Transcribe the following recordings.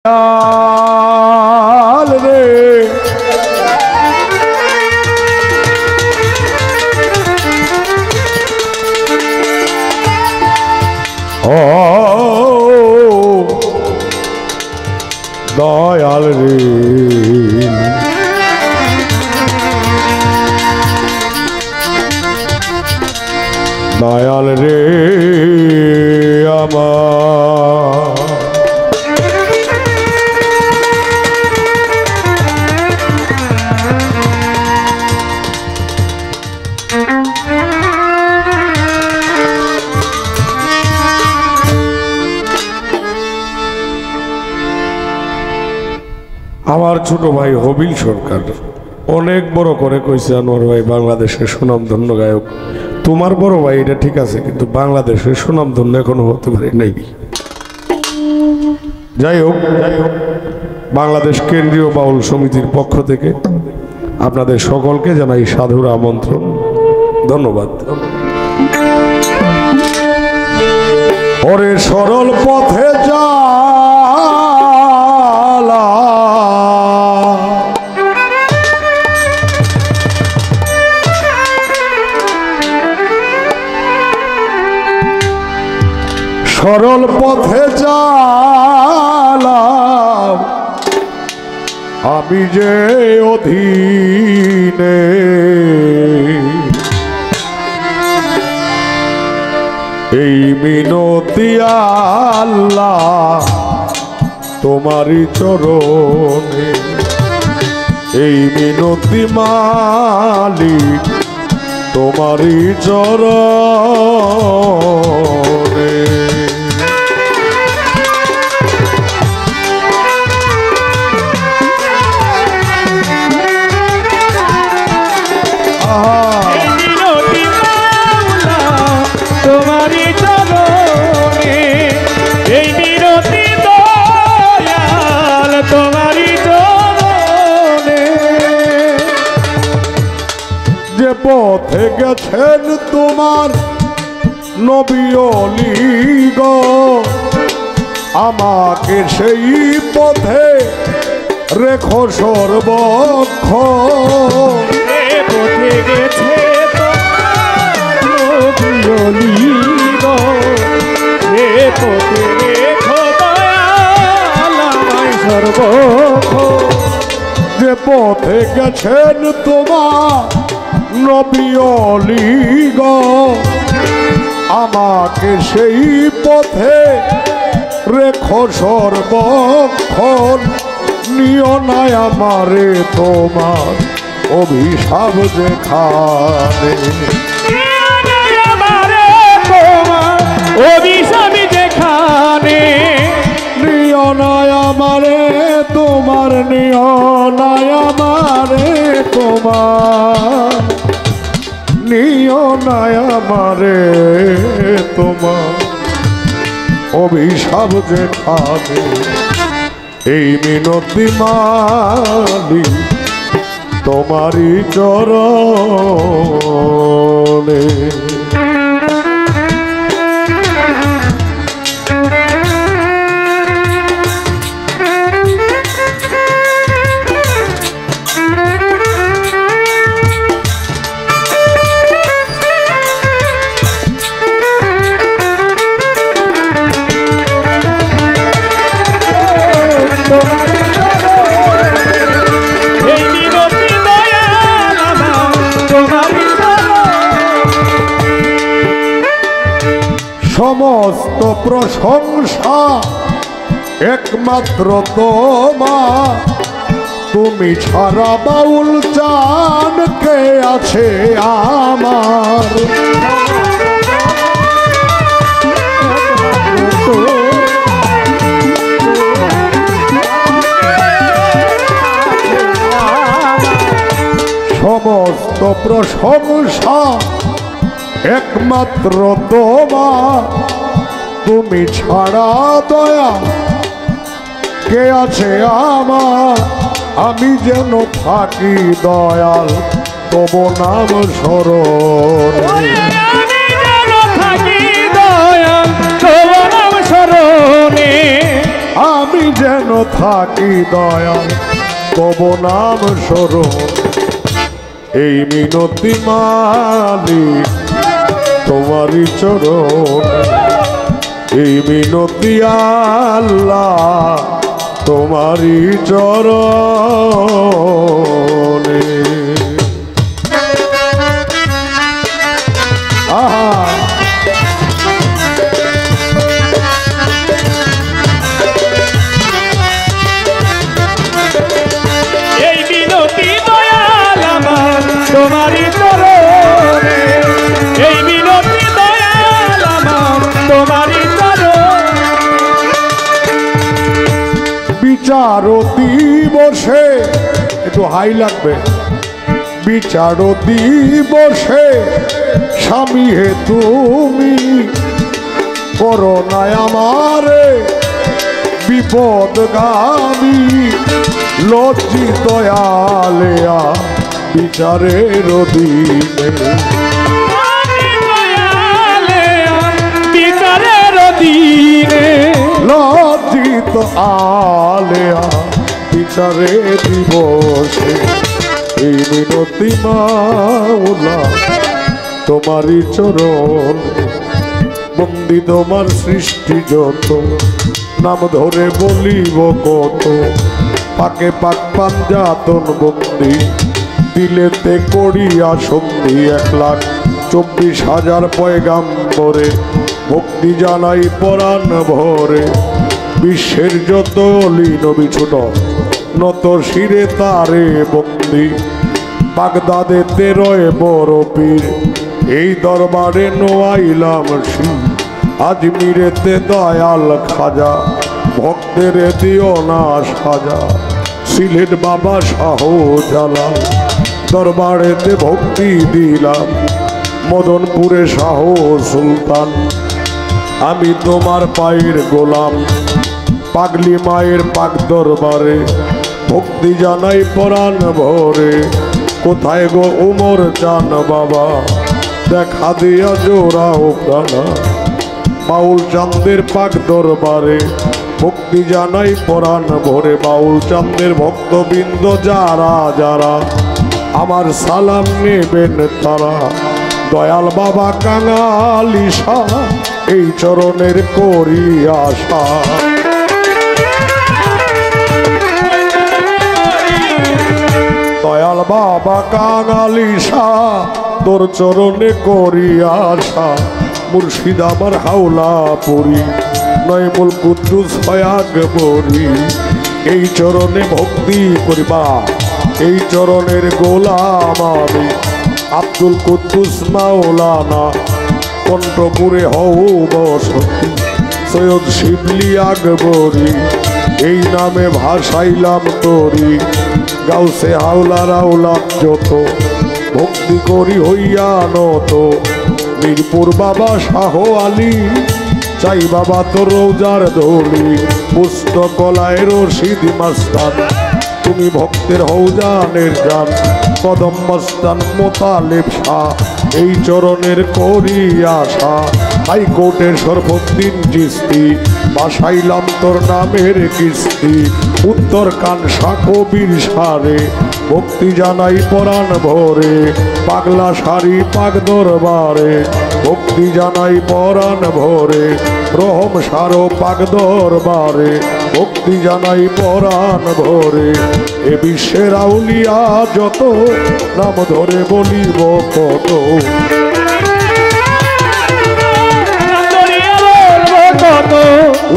রে ও দয়াল রে দয়াল রে আমার আমার ছোট ভাই হবিল সরকার অনেক বড় করে কইছে আনোয়ার ভাই বাংলাদেশের সুনামধন্য গায়ক। তোমার বড় ভাই এটা ঠিক আছে, কিন্তু বাংলাদেশের সুনামধন্য এখনো হতে পারে নাই। যাই হোক, বাংলাদেশ কেন্দ্রীয় বাউল সমিতির পক্ষ থেকে আপনাদের সকলকে জানাই সাধুর আমন্ত্রণ, ধন্যবাদ। ওরে সরল পথে যা সরল পথে চালাম আমি যে অধীনে, এই মিনতি আল্লাহ তোমারই চরণে, এই মিনতি মালিক তোমারই চরণে। যে পথে গেছেন তোমার নবী ওলি গো, আমাকে সেই পথে রেখো সর্বক্ষণ। পথে গেছে তোমার নবী ওলি গো, পথে রেখো দয়াল আমায় সর্বক্ষণ। যে পথে গেছেন তোমার নবী ওলি গো, আমাকে সেই পথে রেখো সর্বক্ষণ। নিও না আমারে তোমার অভিশাপ যেখানে, অভিশাপ যেখানে। নিও না আমারে তোমার, নিও না আমারে তোমার, নিও না আমারে তোমার অভিশাপ যেখানে, এই মিনতি মালিক তোমারই চরণে। সমস্ত প্রশংসা একমাত্র তোমার, তুমি ছাড়া বাউল চান কে আছে আমার। সমস্ত প্রশংসা একমাত্র তোমার, তুমি ছাড়া দয়া কে আছে আমার। আমি যেন থাকি দয়াল তব নাম স্মরণে, আমি যেন থাকি দয়াল তব নাম স্মরণ এই মিনতি মালিক তোমারই চরণ এই মিনতি আল্লাহ তোমারই চরণে আহা এই মিনতি দয়াল আমার তোমারই চরণে এই মিনতি দয়াল আমার তোমারই চরণে বিচার দিবসে একটু হাই লাগবে বিচার দিবসে স্বামী হে তুমি করোনায় আমারে বিপদগামী লজ্জিত আলেয়া বিচারের দিনে বিচারের দিনে লজ্জিত আলেয়া বিচারে দিবসে এই মিনতি মাওলা তোমারই চরণ বন্দি তোমার সৃষ্টি যত নাম ধরে বলিব কত পাকে পাক পাঞ্জাতন বন্দি দিলেতে করিয়া সন্ধি 1,24,000 পয়গাম্বরে ভক্তি জানাই পরাণ ভরে বিশ্বের যত অলি নবী ছোট নত শিরে তারে বন্দি বাগদাদেতে রয়ে বড় পীর এই দরবারে নোয়াইলাম শির আজমিরেতে দয়াল খাজা ভক্তের দিও না সাজা সিলেট বাবা শাহ জালাল দরবারেতে ভক্তি দিলাম মদনপুরে শাহ সুলতান আমি তোমার পায়ের গোলাম পাগলি মায়ের পাক দরবারে ভক্তি জানাই পরাণ ভরে কোথায় গো উমর চান বাবা দেখা দিয়া জোড়াও প্রাণা বাউল চাঁদের পাক দরবারে ভক্তি জানাই পরাণ ভরে বাউল চাঁদের ভক্তবৃন্দ যারা যারা আমার সালাম নেবেন তারা দয়াল বাবা কাঙালি শাহ এই চরণের করি আশা দয়াল বাবা কাঙালি শাহ তোর চরণে করি আশা মুর্শিদ আমার হাওলা পুরি নয়মুল কুদ্দুস হয়াগ বরি এই চরণে ভক্তি করিবা এই চরণের গোলাম আমি আব্দুল কুদ্দুস মাওলানা কণ্ঠপুরে হও বসতি সৈয়দ শিবলি আকবরি এই নামে ভাসাইলাম তরি গাউসে হাওলা রাউলাম যত ভক্তি করি হইয়া নত মিরপুর বাবা শাহ আলী চাই বাবা তোর রোজার ধলি পুস্তকলায় রশিদ মাস্তান তুমি ভক্তের হৌজানের জান কদম মস্তান মোতালেব শাহ এই চরণের করি আশা হাইকোর্টের সর্বদিন চিস্তি বাসাইলাম তোর নামের কিস্তি উত্তর কানসা কবির সারে ভক্তি জানাই পরাণ ভরে পাগলা শাড়ি পাক দরবারে ভক্তি জানাই পরাণ ভরে রহম সারো পাক দরবারে ভক্তি জানাই পরাণ ভরে এ বিশ্বের আউলিয়া যত নাম ধরে বলিব কত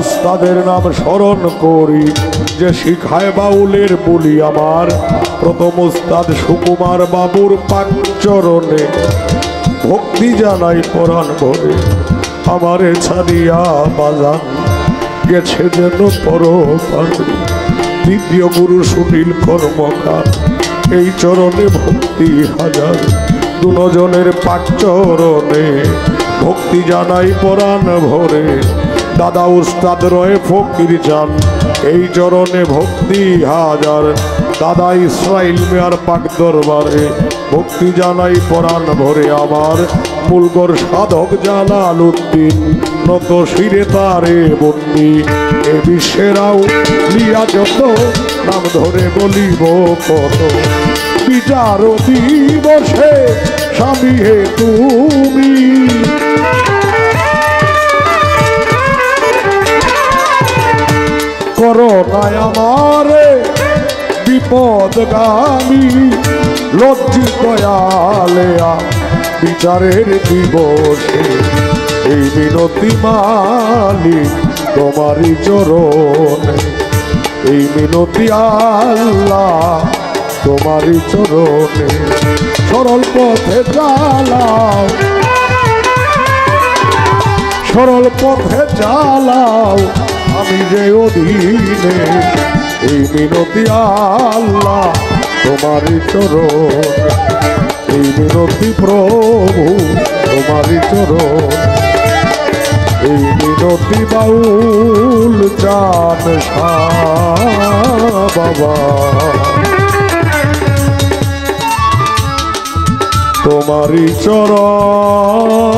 উস্তাদের নাম স্মরণ করি যে শিখায় বাউলের বলি আমার প্রথম উস্তাদ সুকুমার বাবুর পাক চরণে ভক্তি জানাই পরাণ ভরে আমারে ছাড়িয়া বাজান গেছে যেন পরপারে দ্বিতীয় গুরু সুনীল কর্মকার এই চরণে ভক্তি হাজার দুজনের পাক চরণে ভক্তি জানাই পরাণ ভরে দাদা উস্তাদ রয়ে ফকির চান এই চরণে ভক্তি হাজার দাদা ইসরাইল মেয়ার পাক দরবারে ভক্তি জানাই পরাণ ভরে আমার মূলগর সাধক জালালউদ্দিন নত শিরে তারে বন্দি এ বিশ্বেরাও লিয়া যত নাম ধরে বলিব কত বিচার দিবসে স্বামী হে তুমি করোনায় আমারে বিপদগামী লজ্জিত আলেয়া বিচারের দিবসে এই মিনতি মালিক তোমারই চরণে এই মিনতি আল্লাহ তোমারই চরণে সরল পথে চালাও সরল পথে চালাও আমি যে অধীনে এই মিনতি আল্লাহ তোমারই চরণ এই মিনতি প্রভু তোমারই চরণ এই মিনতি বাউল চান বাবা তোমারই চরণ